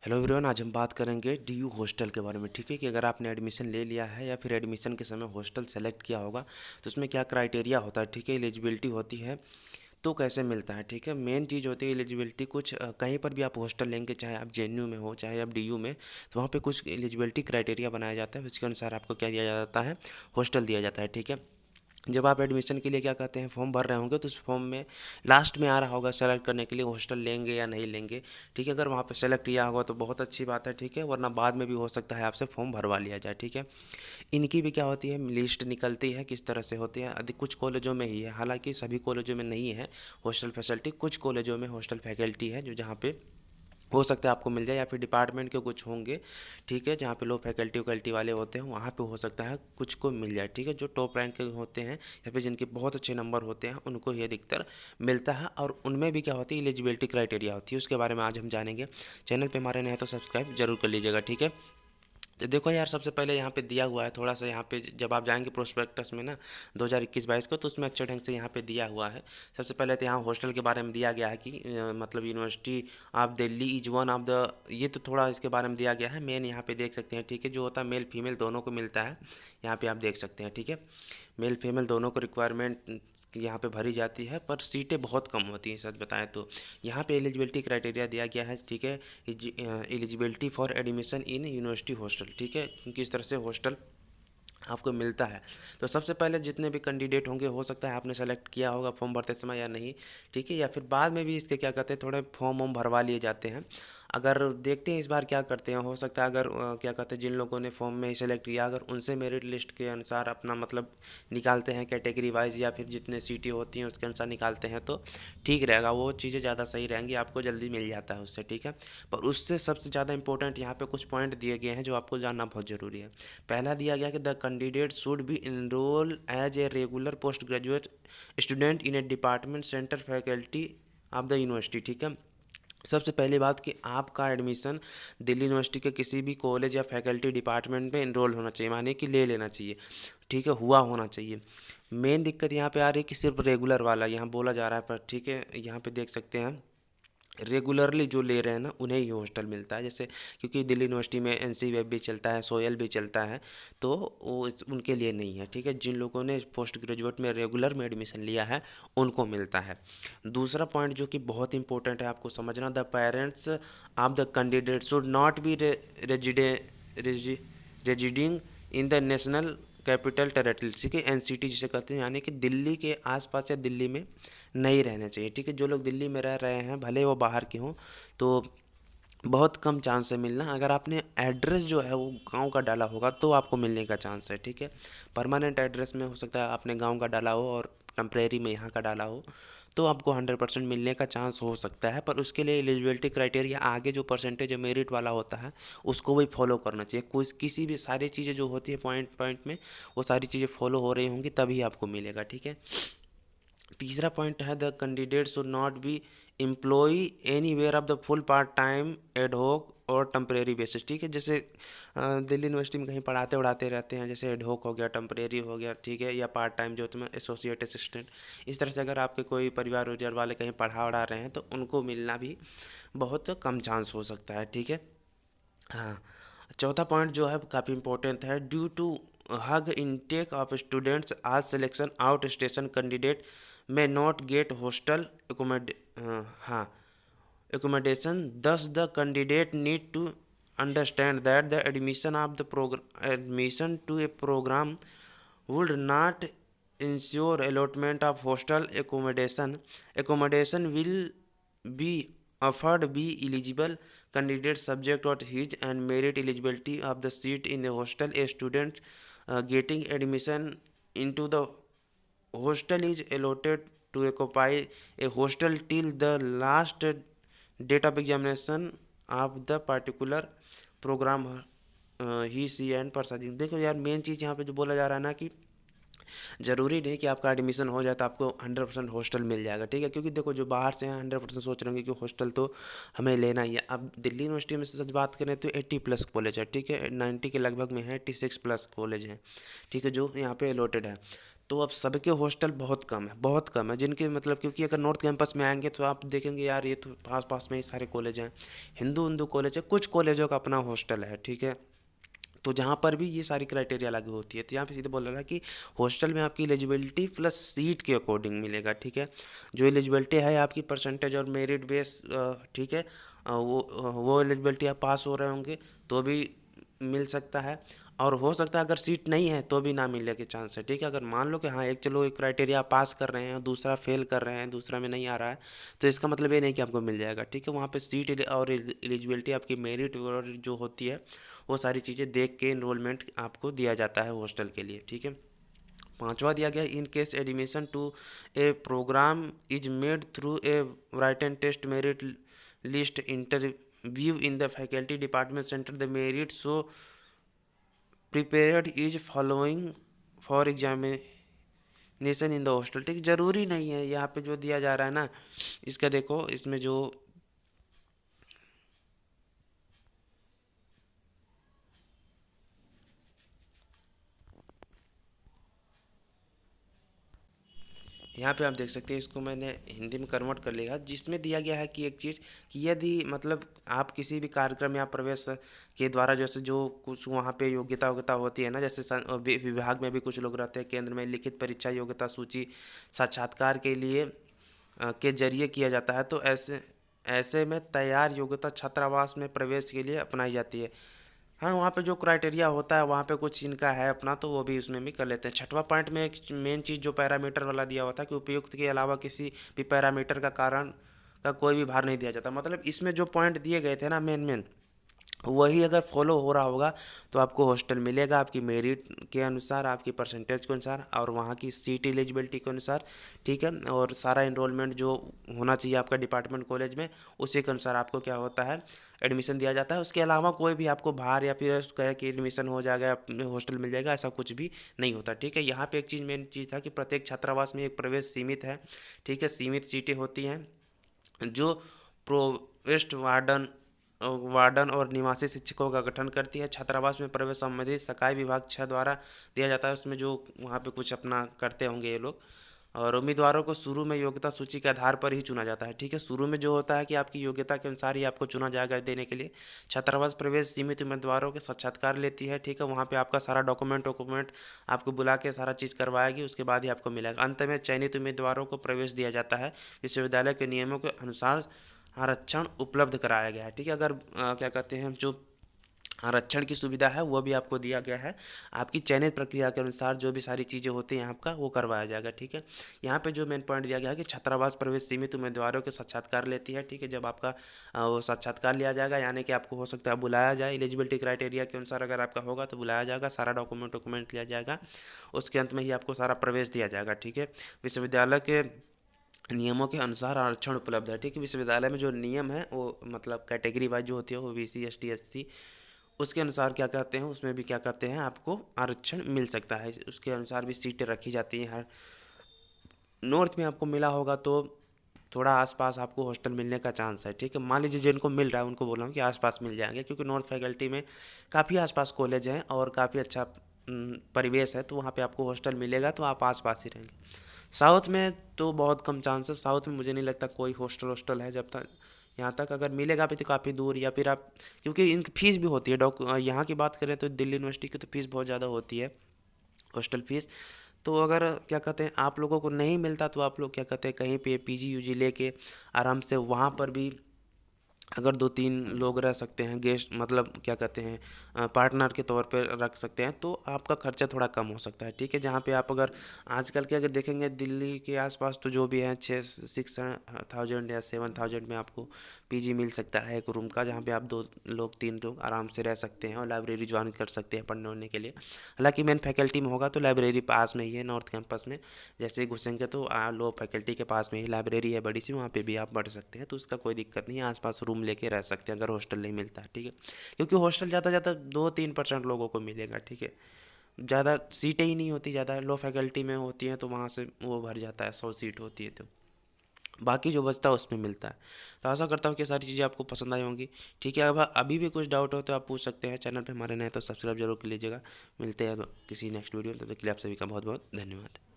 Hello everyone, आज हम बात करेंगे डीयू हॉस्टल के बारे में। ठीक है कि अगर आपने एडमिशन ले लिया है या फिर एडमिशन के समय हॉस्टल सेलेक्ट किया होगा तो उसमें क्या क्राइटेरिया होता है। ठीक है, एलिजिबिलिटी होती है तो कैसे मिलता है। ठीक है, मेन चीज़ होती है एलिजिबिलिटी। कुछ कहीं पर भी आप हॉस्टल लेंगे, चाहे आप जेएनयू में हो चाहे आप डीयू में, तो वहाँ पे कुछ एलिजिबिलिटी क्राइटेरिया बनाया जाता है, उसके अनुसार आपको क्या दिया जाता है, हॉस्टल दिया जाता है। ठीक है, जब आप एडमिशन के लिए क्या कहते हैं फॉर्म भर रहे होंगे तो उस फॉर्म में लास्ट में आ रहा होगा सेलेक्ट करने के लिए हॉस्टल लेंगे या नहीं लेंगे। ठीक है, अगर वहाँ पे सेलेक्ट किया होगा तो बहुत अच्छी बात है। ठीक है, वरना बाद में भी हो सकता है आपसे फॉर्म भरवा लिया जाए। ठीक है, इनकी भी क्या होती है, लिस्ट निकलती है, किस तरह से होती है। अधिक कुछ कॉलेजों में ही है, हालांकि सभी कॉलेजों में नहीं है हॉस्टल फैसिलिटी। कुछ कॉलेजों में हॉस्टल फैकल्टी है जो जहाँ पे हो सकता है आपको मिल जाए, या फिर डिपार्टमेंट के कुछ होंगे। ठीक है, जहाँ पे लो फैकल्टी वैकल्टी वाले होते हैं वहाँ पे हो सकता है कुछ को मिल जाए। ठीक है, जो टॉप रैंक के होते हैं या फिर जिनके बहुत अच्छे नंबर होते हैं उनको ये अधिकतर मिलता है। और उनमें भी क्या होती है, एलिजिबिलिटी क्राइटेरिया होती है, उसके बारे में आज हम जानेंगे। चैनल पे हमारे नए हैं तो सब्सक्राइब जरूर कर लीजिएगा। ठीक है, तो देखो यार, सबसे पहले यहाँ पे दिया हुआ है थोड़ा सा। यहाँ पे जब आप जाएंगे प्रोस्पेक्टस में ना 2021-22 को, तो उसमें अच्छे ढंग से यहाँ पे दिया हुआ है। सबसे पहले तो यहाँ हॉस्टल के बारे में दिया गया है कि मतलब university of Delhi is one of the, ये तो थोड़ा इसके बारे में दिया गया है। मेन यहाँ पे देख सकते हैं। ठीक है, जो होता है मेल फीमेल दोनों को मिलता है, यहाँ पे आप देख सकते हैं। ठीक है, मेल फीमेल दोनों को रिक्वायरमेंट यहाँ पे भरी जाती है, पर सीटें बहुत कम होती हैं सच बताएं तो। यहाँ पे एलिजिबिलिटी क्राइटेरिया दिया गया है। ठीक है, eligibility for admission in university hostel. ठीक है, किस तरह से हॉस्टल आपको मिलता है। तो सबसे पहले जितने भी कैंडिडेट होंगे, हो सकता है आपने सेलेक्ट किया होगा फॉर्म भरते समय या नहीं। ठीक है, या फिर बाद में भी इसके क्या कहते हैं थोड़े फॉर्म वॉर्म भरवा लिए जाते हैं। अगर देखते हैं इस बार क्या करते हैं, हो सकता है अगर क्या कहते हैं जिन लोगों ने फॉर्म में ही सेलेक्ट किया, अगर उनसे मेरिट लिस्ट के अनुसार अपना मतलब निकालते हैं कैटेगरी वाइज, या फिर जितने सीटें होती हैं उसके अनुसार निकालते हैं तो ठीक रहेगा। वो चीज़ें ज़्यादा सही रहेंगी, आपको जल्दी मिल जाता है उससे। ठीक है, पर उससे सबसे ज़्यादा इंपॉर्टेंट यहाँ पे कुछ पॉइंट दिए गए हैं जो आपको जानना बहुत ज़रूरी है। पहला दिया गया कि the candidate should be enrol as a regular post graduate student in a department centre faculty of the university. ठीक है, सबसे पहली बात कि आपका एडमिशन दिल्ली यूनिवर्सिटी के किसी भी कॉलेज या फैकल्टी डिपार्टमेंट में इनरोल होना चाहिए, माने कि ले लेना चाहिए। ठीक है, हुआ होना चाहिए। मेन दिक्कत यहाँ पे आ रही है कि सिर्फ रेगुलर वाला यहाँ बोला जा रहा है, पर ठीक है यहाँ पे देख सकते हैं रेगुलरली जो ले रहे हैं ना उन्हें ही हॉस्टल मिलता है। जैसे क्योंकि दिल्ली यूनिवर्सिटी में एनसी वेब भी चलता है, सोयल भी चलता है, तो वो उनके लिए नहीं है। ठीक है, जिन लोगों ने पोस्ट ग्रेजुएट में रेगुलर में एडमिशन लिया है उनको मिलता है। दूसरा पॉइंट जो कि बहुत इंपॉर्टेंट है आपको समझना, the parents of the candidate should not B residing in the national capital territory. ठीक है, एनसीटी जिसे कहते हैं, यानी कि दिल्ली के आसपास या दिल्ली में नहीं रहना चाहिए। ठीक है, जो लोग दिल्ली में रह रहे हैं भले वो बाहर के हों तो बहुत कम चांस है मिलना। अगर आपने एड्रेस जो है वो गांव का डाला होगा तो आपको मिलने का चांस है। ठीक है, परमानेंट एड्रेस में हो सकता है आपने गांव का डाला हो और टेम्परेरी में यहाँ का डाला हो, तो आपको 100% मिलने का चांस हो सकता है। पर उसके लिए एलिजिबिलिटी क्राइटेरिया आगे जो परसेंटेज मेरिट वाला होता है उसको भी फॉलो करना चाहिए। कोई किसी भी सारी चीज़ें जो होती है पॉइंट पॉइंट में, वो सारी चीज़ें फॉलो हो रही होंगी तभी आपको मिलेगा। ठीक है, तीसरा पॉइंट है the candidate should not be employ anywhere of the full part time ad hoc और टेम्परेरी बेसिस। ठीक है, जैसे दिल्ली यूनिवर्सिटी में कहीं पढ़ाते उड़ाते रहते हैं, जैसे एडहोक हो गया, टेम्परेरी हो गया। ठीक है, या पार्ट टाइम जो तुम्हें एसोसिएट असिस्टेंट, इस तरह से अगर आपके कोई परिवार उरिवार वाले कहीं पढ़ा उड़ा रहे हैं तो उनको मिलना भी बहुत कम चांस हो सकता है। ठीक है, हाँ। चौथा पॉइंट जो है काफ़ी इंपॉर्टेंट है, due to huge intake of students आज selection outstation candidate may not get hostel हाँ accommodation. Thus the candidate need to understand that the admission to a program would not ensure allotment of hostel accommodation will be offered be eligible candidate subject to his and merit eligibility of the seat in the hostel. A student getting admission into the hostel is allotted to occupy a hostel till the last date of examination of the particular program ही सी and प्रसादी। देखो यार, main चीज़ यहाँ पे जो बोला जा रहा है ना कि ज़रूरी नहीं कि आपका एडमिशन हो जाए तो आपको 100% हॉस्टल मिल जाएगा, ठीक है। क्योंकि देखो जो बाहर से हैं 100% सोच रहे होंगे कि हॉस्टल तो हमें लेना ही है। अब दिल्ली यूनिवर्सिटी में से सच बात करें तो 80+ कॉलेज है, ठीक है, 90 के लगभग में है, 86+ कॉलेज हैं, ठीक है, जो यहाँ पे अलॉटेड है। तो अब सबके हॉस्टल बहुत कम है, बहुत कम है, जिनके मतलब क्योंकि अगर नॉर्थ कैंपस में आएंगे तो आप देखेंगे यार ये तो पास पास में ही सारे कॉलेज हैं, हिंदू हिंदू कॉलेज है, कुछ कॉलेजों का अपना हॉस्टल है, ठीक है। तो जहाँ पर भी ये सारी क्राइटेरिया लागू होती है, तो यहाँ पे सीधे बोल रहा है कि हॉस्टल में आपकी एलिजिबिलिटी प्लस सीट के अकॉर्डिंग मिलेगा, ठीक है। जो एलिजिबिलिटी है आपकी परसेंटेज और मेरिट बेस, ठीक है, वो एलिजिबिलिटी आप पास हो रहे होंगे तो भी मिल सकता है, और हो सकता है अगर सीट नहीं है तो भी ना मिलने के चांस है, ठीक है। अगर मान लो कि हाँ एक चलो एक क्राइटेरिया पास कर रहे हैं, दूसरा फेल कर रहे हैं, दूसरा में नहीं आ रहा है, तो इसका मतलब ये नहीं कि आपको मिल जाएगा, ठीक है। वहाँ पे सीट और एलिजिबिलिटी आपकी मेरिट और जो होती है वो सारी चीज़ें देख के इनरोलमेंट आपको दिया जाता है हॉस्टल के लिए, ठीक है। पांचवा दिया गया, in case admission to a programme is made through a written test merit list interview in the faculty department centre the merit so prepared is following for examination in the hostel, ठीक। जरूरी नहीं है यहाँ पे जो दिया जा रहा है ना, इसका देखो इसमें जो यहाँ पे आप देख सकते हैं, इसको मैंने हिंदी में कन्वर्ट कर लिया, जिसमें दिया गया है कि एक चीज़ कि यदि मतलब आप किसी भी कार्यक्रम या प्रवेश के द्वारा जैसे जो कुछ वहाँ पे योग्यता होती है ना, जैसे विभाग में भी कुछ लोग रहते हैं, केंद्र में लिखित परीक्षा योग्यता सूची साक्षात्कार के लिए के जरिए किया जाता है, तो ऐसे ऐसे में तैयार योग्यता छात्रावास में प्रवेश के लिए अपनाई जाती है। हाँ, वहाँ पे जो क्राइटेरिया होता है वहाँ पे कुछ इनका है अपना, तो वो भी उसमें भी कर लेते हैं। छठवां पॉइंट में एक मेन चीज़ जो पैरामीटर वाला दिया हुआ था कि उपयुक्त के अलावा किसी भी पैरामीटर का कारण का कोई भी भार नहीं दिया जाता, मतलब इसमें जो पॉइंट दिए गए थे ना मेन मेन, वही अगर फॉलो हो रहा होगा तो आपको हॉस्टल मिलेगा आपकी मेरिट के अनुसार, आपकी परसेंटेज के अनुसार और वहाँ की सीट एलिजिबिलिटी के अनुसार, ठीक है। और सारा इनरोलमेंट जो होना चाहिए आपका डिपार्टमेंट कॉलेज में, उसी के अनुसार आपको क्या होता है एडमिशन दिया जाता है। उसके अलावा कोई भी आपको बाहर या फिर कहे कि एडमिशन हो जाएगा हॉस्टल मिल जाएगा, ऐसा कुछ भी नहीं होता, ठीक है। यहाँ पे एक चीज़ मेन चीज़ था कि प्रत्येक छात्रावास में एक प्रवेश सीमित है, ठीक है, सीमित सीटें होती हैं जो प्रोवेस्ट वार्डन और निवासी शिक्षकों का गठन करती है। छात्रावास में प्रवेश संबंधित सकाई विभाग 6 द्वारा दिया जाता है, उसमें जो वहाँ पे कुछ अपना करते होंगे ये लोग। और उम्मीदवारों को शुरू में योग्यता सूची के आधार पर ही चुना जाता है, ठीक है। शुरू में जो होता है कि आपकी योग्यता के अनुसार ही आपको चुना जाएगा देने के लिए। छात्रावास प्रवेश सीमित उम्मीदवारों के साक्षात्कार लेती है, ठीक है। वहाँ पे आपका सारा डॉक्यूमेंट आपको बुला के सारा चीज़ करवाएगी, उसके बाद ही आपको मिलेगा। अंत में चयनित उम्मीदवारों को प्रवेश दिया जाता है, विश्वविद्यालय के नियमों के अनुसार आरक्षण उपलब्ध कराया गया है, ठीक है। अगर क्या कहते हैं जो आरक्षण की सुविधा है वो भी आपको दिया गया है, आपकी चयनित प्रक्रिया के अनुसार जो भी सारी चीज़ें होती हैं आपका वो करवाया जाएगा, ठीक है। यहाँ पे जो मेन पॉइंट दिया गया है कि छात्रावास प्रवेश सीमित उम्मीदवारों के साक्षात्कार लेती है, ठीक है। जब आपका वो साक्षात्कार लिया जाएगा, यानी कि आपको हो सकता है बुलाया जाए, एलिजिबिलिटी क्राइटेरिया के अनुसार अगर आपका होगा तो बुलाया जाएगा, सारा डॉक्यूमेंट लिया जाएगा, उसके अंत में ही आपको सारा प्रवेश दिया जाएगा, ठीक है। विश्वविद्यालय के नियमों के अनुसार आरक्षण उपलब्ध है, ठीक है। विश्वविद्यालय में जो नियम है वो मतलब कैटेगरी वाइज जो होती है, वो BC ST SC, उसके अनुसार क्या कहते हैं, उसमें भी क्या कहते हैं आपको आरक्षण मिल सकता है, उसके अनुसार भी सीटें रखी जाती हैं। हर नॉर्थ में आपको मिला होगा तो थोड़ा आसपास आपको हॉस्टल मिलने का चांस है, ठीक है। मान लीजिए जिनको मिल रहा है उनको बोल रहा हूँ कि आसपास मिल जाएंगे, क्योंकि नॉर्थ फैकल्टी में काफ़ी आसपास कॉलेज हैं और काफ़ी अच्छा परिवेश है, तो वहाँ पे आपको हॉस्टल मिलेगा तो आप आसपास ही रहेंगे। साउथ में तो बहुत कम चांस है, साउथ में मुझे नहीं लगता कोई हॉस्टल है, जब तक यहाँ तक अगर मिलेगा भी तो काफ़ी दूर, या फिर आप क्योंकि इनकी फ़ीस भी होती है। यहाँ की बात करें तो दिल्ली यूनिवर्सिटी की तो फ़ीस बहुत ज़्यादा होती है, हॉस्टल फीस। तो अगर क्या कहते हैं आप लोगों को नहीं मिलता तो आप लोग क्या कहते हैं कहीं पे PG UG लेके आराम से वहाँ पर भी अगर 2-3 लोग रह सकते हैं, गेस्ट मतलब क्या कहते हैं पार्टनर के तौर पे रख सकते हैं, तो आपका खर्चा थोड़ा कम हो सकता है, ठीक है। जहाँ पे आप अगर आजकल के अगर देखेंगे दिल्ली के आसपास तो जो भी हैं 6,000 या 7,000 में आपको PG मिल सकता है एक रूम का, जहाँ पे आप 2 लोग 3 लोग आराम से रह सकते हैं और लाइब्रेरी ज्वाइन कर सकते हैं पढ़ने वढ़ने के लिए। हालांकि मेन फैकल्टी में होगा तो लाइब्रेरी पास में ही है नॉर्थ कैंपस में, जैसे ही घुसेंगे तो लो फैकल्टी के पास में ही लाइब्रेरी है बड़ी सी, वहाँ पे भी आप पढ़ सकते हैं, तो उसका कोई दिक्कत नहीं है, आसपास रूम लेके रह सकते हैं अगर हॉस्टल नहीं मिलता है, ठीक है। क्योंकि हॉस्टल ज़्यादा ज़्यादा 2-3% लोगों को मिलेगा, ठीक है। ज़्यादा सीटें ही नहीं होती, ज़्यादा लो फैकल्टी में होती हैं तो वहाँ से वो भर जाता है, 100 सीट होती है तो बाकी जो बचता है उसमें मिलता है। तो आशा करता हूँ कि सारी चीज़ें आपको पसंद आई होंगी। ठीक है, अब अभी भी कुछ डाउट हो तो आप पूछ सकते हैं। चैनल पे हमारे नए तो सब्सक्राइब जरूर कर लीजिएगा। मिलते हैं किसी नेक्स्ट वीडियो में, तब तक के लिए आप सभी का बहुत बहुत धन्यवाद।